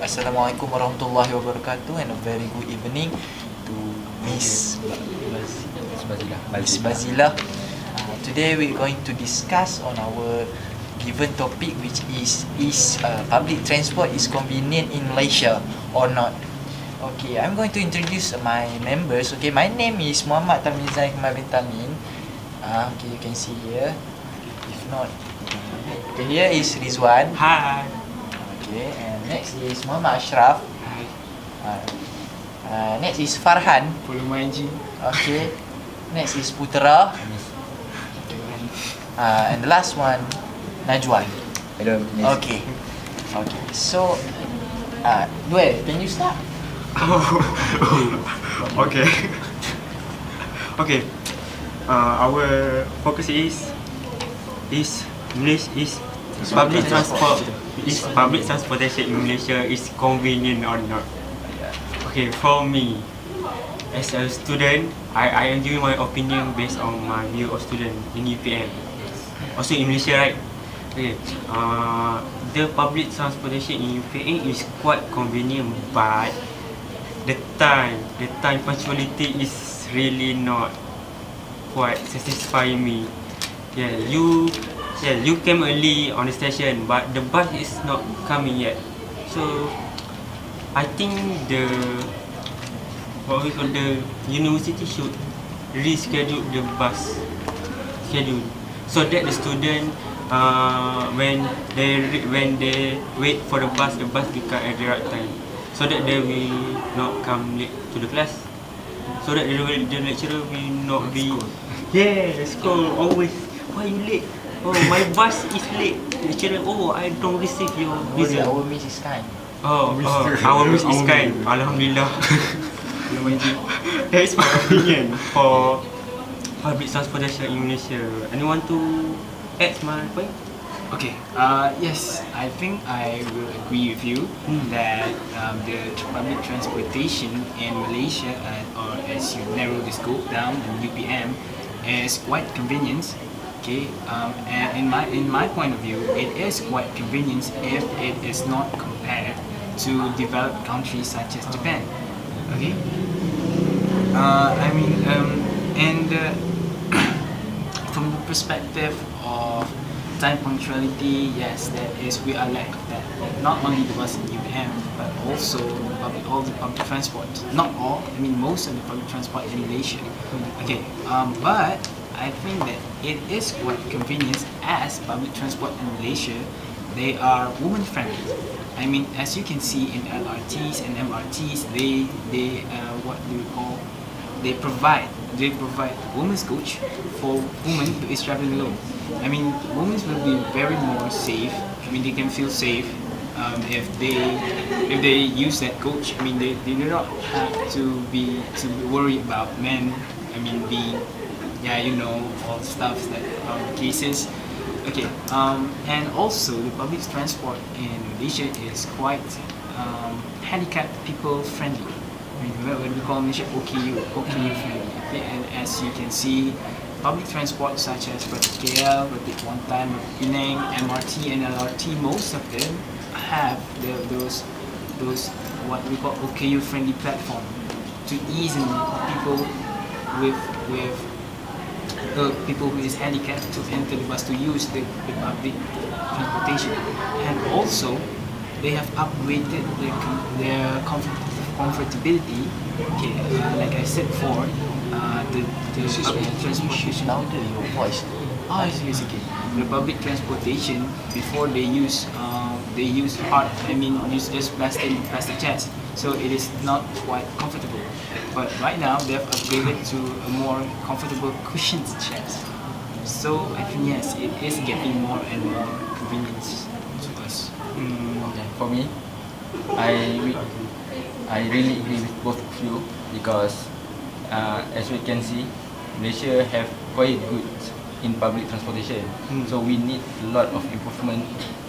Assalamualaikum warahmatullahi wabarakatuh, and a very good evening to Miss Bazilah. Miss Bazilah. Today we're going to discuss on our given topic, which is public transport is convenient in Malaysia or not. Okay, I'm going to introduce my members. Okay, my name is Muhammad Tarmizan bin Tamin. Okay, you can see here. If not, okay, here is Ridzwan. Hi. Okay, and next is Muhammad Asyraf. Next is Farhan. Follow my IG. Okay. Next is Putera. And the last one, Najwan. Hello. Okay. Okay. So, Duel, can you start? Okay. Okay. Our focus is English is public transport. Is public transportation in Malaysia is convenient or not? Okay, for me, as a student, I am giving my opinion based on my view of student in UPM. Also in Malaysia, right? Okay, the public transportation in UPM is quite convenient, but the time punctuality is really not quite satisfying me. You came early on the station, but the bus is not coming yet. So I think the university should reschedule the bus schedule so that the student when they wait for the bus become at the right time, so that they will not come late to the class, so that the lecturer will not be school always, why you late, oh my bus is late, lecturer, oh I don't receive your visa. Our Miss is kind. Our Miss is kind. Alhamdulillah. That is my opinion for public transportation in Malaysia. Anyone to add my point? Okay, yes, I think I will agree with you that the public transportation in Malaysia, or as you narrow the scope down in UPM, is quite convenient. Okay, and in my point of view, it is quite convenient if it is not compared to developed countries such as Japan. Okay, from the perspective of time punctuality, yes, we are lack of that. Not only the bus in UPM, but also all the public transport. Not all, most of the public transport in Malaysia. Okay, but I think that it is quite convenient as public transport in Malaysia. They are woman friendly. As you can see in LRTs and MRTs, they provide women's coach for women who is traveling alone. Women will be very more safe. They can feel safe if they use that coach. They do not have to be worried about men. Being all the stuff that cases. Okay, and also the public transport in Malaysia is quite handicapped people friendly. When we call Malaysia OKU friendly. Okay, and as you can see, public transport such as Rapid KL, Rapid One Time, Rapid Penang, MRT and LRT, most of them have those what we call OKU friendly platform to ease people with people who is handicapped to enter the bus to use the public transportation. And also they have upgraded their comfortability. Okay, like I said before, the public transportation. Louder your voice. Yes, okay. The public transportation before they use use just plastic chairs, so it is not quite comfortable. But right now they have upgraded to a more comfortable cushioned chairs. So I think yes, it is getting more and more convenient to us. For me, I really agree with both of you because as we can see, Malaysia have quite good in public transportation. So we need a lot of improvement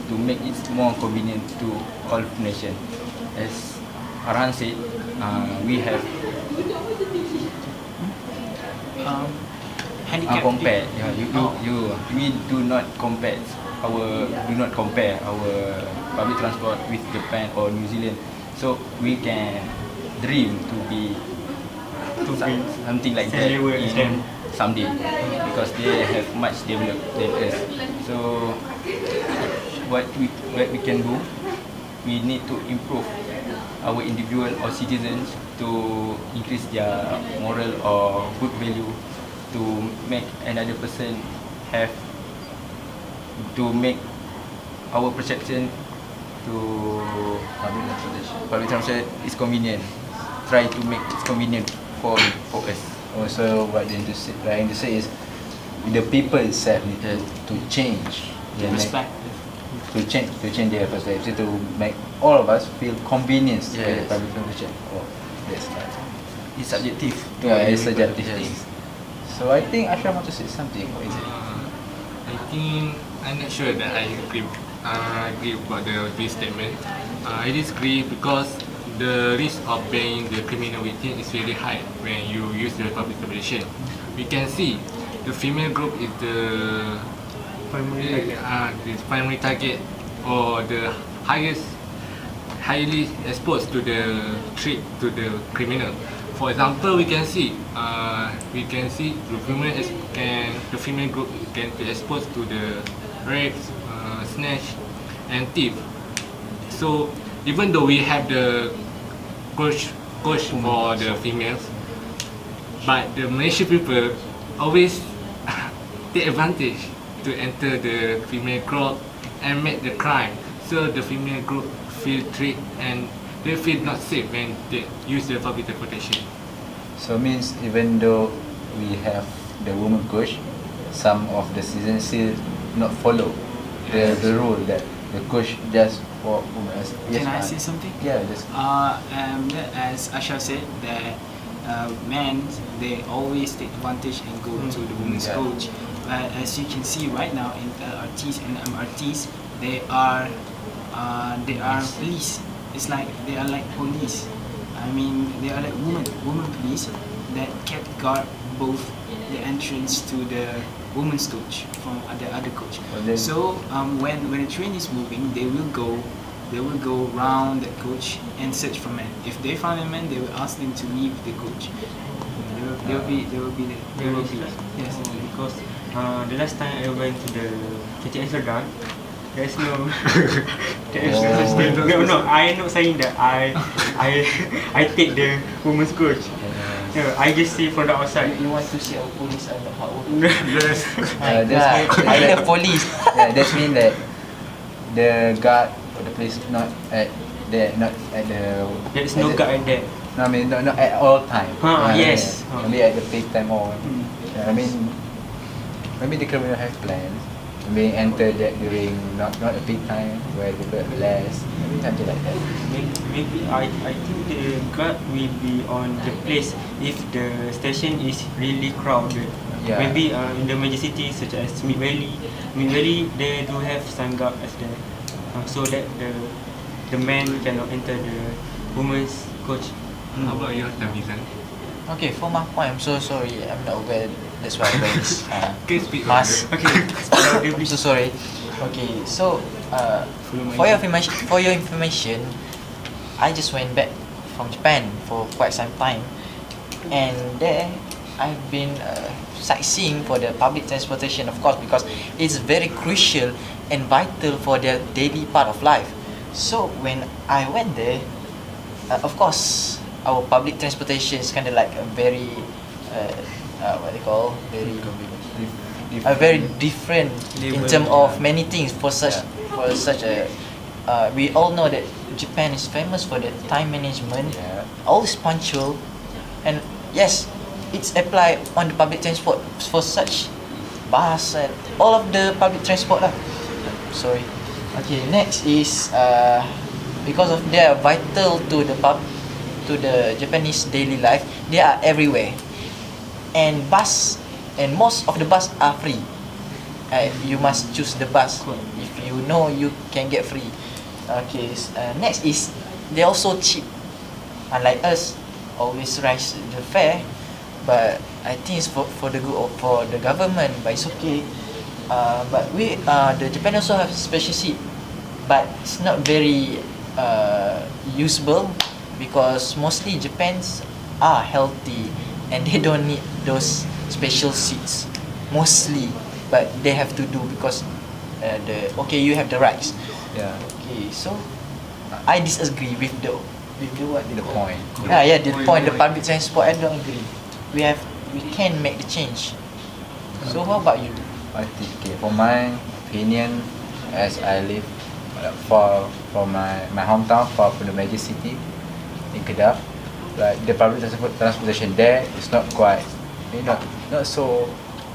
to make it more convenient to all nation. As Farhan said, we have handicapped compare. We do not compare do not compare our public transport with Japan or New Zealand. So we can dream to be something like that in someday, because they have much developed than us. So what we can do, we need to improve our individual or citizens to increase their moral or good value, to make another person have, to make our perception to public transportation is convenient. Try to make it convenient for us. Also, what they're trying to say is the people itself need to change their Perspective. to change their perspective, to make all of us feel convenience with Yes. the public transportation. Oh, that's right. It's subjective. Yeah, it's subjective. Yes. So I think Asyraf want to say something. What is it? I think I'm not sure that I agree about this statement. I disagree because the risk of being the criminal victim is really high when you use the public transportation. We can see the female group is the primary target or the highly exposed to the threat to the criminal. For example, we can see the female group can be exposed to the rape, snatch, and thief. So even though we have the coach for the females, but the Malaysian people always take advantage to enter the female group and make the crime. So the female group feel threat and they feel not safe when they use the public transportation. So means even though we have the woman coach, some of the citizens still not follow the rule that the coach just for women. Can I say something? Yeah, just As Asha said, that men, they always take advantage and go to the women's Yeah. coach. But as you can see right now in LRTs and MRTs, they are police. It's like they are like police. I mean, they are like women police that kept guard both the entrance to the women's coach from the other coach. So when the train is moving, they will go round the coach and search for men. If they find a man, they will ask them to leave the coach. They will be. Yes. Because the last time I went to the KTM Serdang, there's no no, I'm not saying that I take the women's coach. No, I just see from the outside. You want to see our police are not hardworking? Yes. I love police. yeah, that means that the guard for the place not at the There's no guard at there. No, I mean not at all time. Yes. Maybe at the peak time or I mean maybe the criminal have plans. Maybe enter that during not a peak time where people have less. Maybe something like that. Maybe I think the guard will be on the place if the station is really crowded. Yeah. Maybe in the major cities such as Mid Valley, they do have some guard as there, so that the men cannot enter the women's coach. How about your Tarmizan? Okay, for my point, I'm so sorry. I'm not aware. That's why I wear this Can you speak mask. louder? Okay. I'm so sorry. Okay, so for your information, I just went back from Japan for quite some time, and there I've been sightseeing for the public transportation, of course, because it's very crucial and vital for their daily part of life. So when I went there, of course, our public transportation is kind of like a very what they call very different in terms of many things for such a we all know that Japan is famous for the time management, always punctual, and yes, it's applied on the public transport for such bus and all of the public transport lah. Sorry. Okay, next is because of they are vital to the Japanese daily life. They are everywhere, and most of the bus are free. You must choose the bus if you know you can get free. Okay, next is they also cheap. Unlike us, always rise the fare, but I think it's for the good for the government. But it's okay. but the Japan also have special seat, but it's not very usable because mostly Japan's are healthy and they don't need those special seats mostly, but they have to do because you have the rights. Yeah. Okay, so I disagree with the what The point. the point, the public transport. I don't agree. We can make the change. So how about you? I think, okay, for my opinion, as I live far from my hometown, far from the major city in Kedah, like the public transportation there is not quite, not so,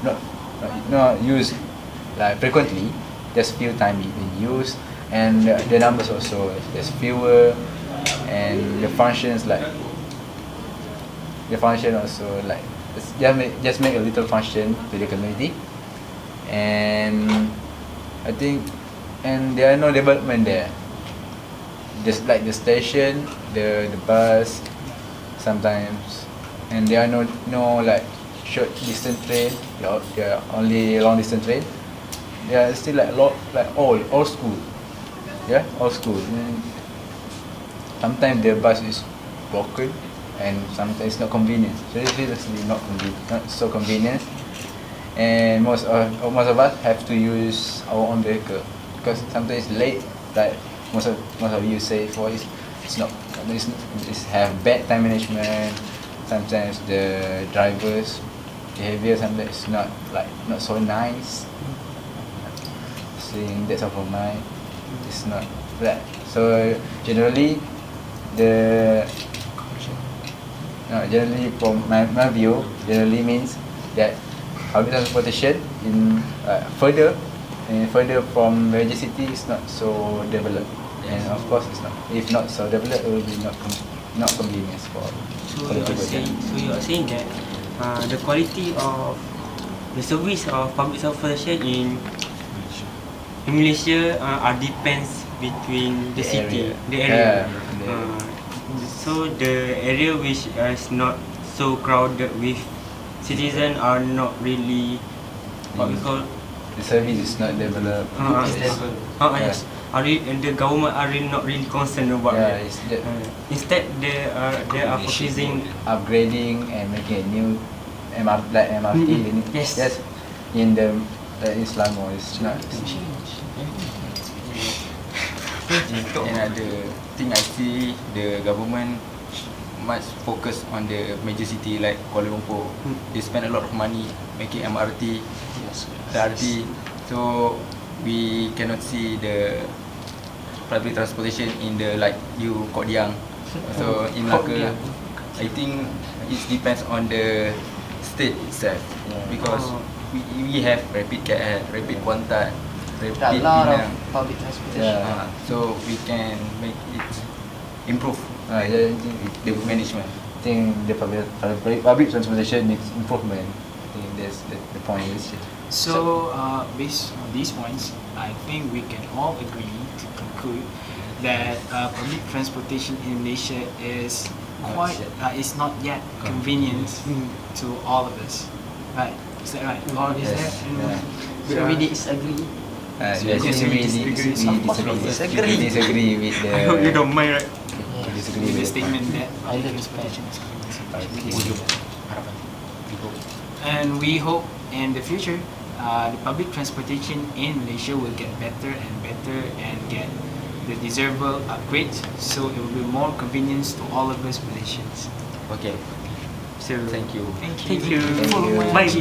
not used like frequently. Just few times being used, and the numbers also there's fewer, and the function also like just make a little function to the community, and I think, and there are no development there. Just like the station, the bus, sometimes, and there are no like short distance train. There are only long distance train. They are still like old school. Yeah, old school. And sometimes the bus is broken, and sometimes it's not convenient. So it's seriously not so convenient. And most of us have to use our own vehicle because sometimes it's late. Like most of you say, it's have bad time management. Sometimes the drivers' behavior sometimes not so nice. Saying that's all for mine. It's not that. So generally, from my view, generally means that public transportation in further from major city is not so developed, and of course it's not. If not so developed, it will be not convenience for the people. So you are saying that the quality of the service of public transportation in Malaysia depends between the city, area. the area. Yeah. So the area which is not so crowded with citizens are not really what we call The service is not developed. yes. And the government are really not really concerned about Yeah, that. it's the Instead, they are focusing. upgrading and making a new MRT. Yes. Yes. In the in Selangor, it's not. Another thing I see, the government much focus on the major city like Kuala Lumpur. They spend a lot of money making MRT, LRT. So we cannot see the public transportation in the like Kodiang. So in Malacca, I think it depends on the state itself because we have rapid KL, rapid Kuantan, rapid A lot of Penang. public transportation. So we can make it improve the management. I think the public transportation needs improvement. I think that's the point. So, based on these points, I think we can all agree to conclude that public transportation in Malaysia is is not yet convenient to all of us. Right? Is that right? Or is Yes. that? So we disagree. Yes, Yes, we we disagree. disagree with the. I hope you don't mind, right? we disagree With the with statement that I public love transportation is convenient. Okay. And we hope in the future the public transportation in Malaysia will get better and get the deservable upgrade, so it will be more convenience to all of us Malaysians. Okay. So Thank you. Thank you. thank you. Thank you. Bye.